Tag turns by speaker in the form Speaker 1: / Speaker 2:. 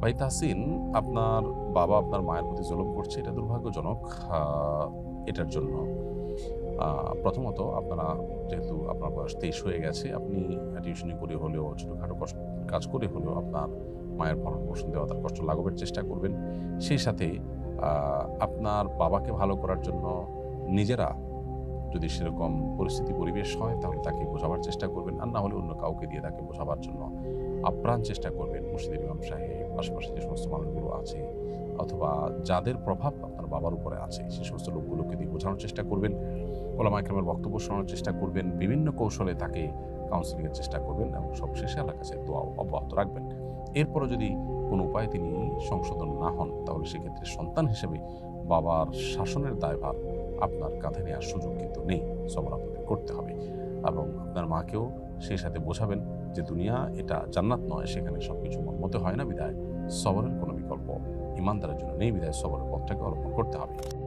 Speaker 1: ভাই তাহসিন, আপনার বাবা আপনার মায়ের প্রতি জুলুম করছে, এটা দুর্ভাগ্যজনক। আ এটার জন্য প্রথমত আপনারা, যেহেতু আপনার বয়স ২৩ হয়ে গেছে, আপনি টিউশনি করে হলেও ছোটখাটো কাজ করে হলেও আপনার মায়ের ভরণ-পোষণ দেওয়া, তার কষ্ট লাঘবের চেষ্টা করবেন। সেই সাথে আ আপনার বাবাকে ভালো করার জন্য নিজেরা যদি সেরকম পরিস্থিতি পরিবেশ হয় তাহলে তাকে বোঝাবার চেষ্টা করবেন। আর না হলে অন্য কাউকে দিয়ে তাকে বোঝাবার জন্য আপ্রাণ চেষ্টা করবেন। মসজিদের ইমাম সাহেব, আশেপাশে যে সমস্ত মানুষগুলো আছে অথবা যাদের প্রভাব আপনার বাবার উপরে আছে সে সমস্ত লোকগুলোকে দিয়ে বোঝানোর চেষ্টা করবেন। ওলামা ইকরামের বক্তব্য শোনানোর চেষ্টা করবেন। বিভিন্ন কৌশলে তাকে কাউন্সেলিং এর চেষ্টা করবেন এবং সবশেষে আল্লাহর কাছে দোয়া অব্যাহত রাখবেন। এরপরও যদি কোনো উপায়ে তিনি সংশোধন না হন তাহলে সেক্ষেত্রে সন্তান হিসেবে বাবার শাসনের দায়ভার আপনার কাঁধে নেওয়ার সুযোগ কিন্তু নেই। সবর আপনাদের করতে হবে এবং আপনার মাকেও সেই সাথে বোঝাবেন যে দুনিয়া এটা জান্নাত নয়, সেখানে সবকিছু মন মতো হয় না, বিধায় সবরের কোনো বিকল্প ইমানদারের জন্য নেই, বিধায় সবরের পথটাকে অবলম্বন করতে হবে।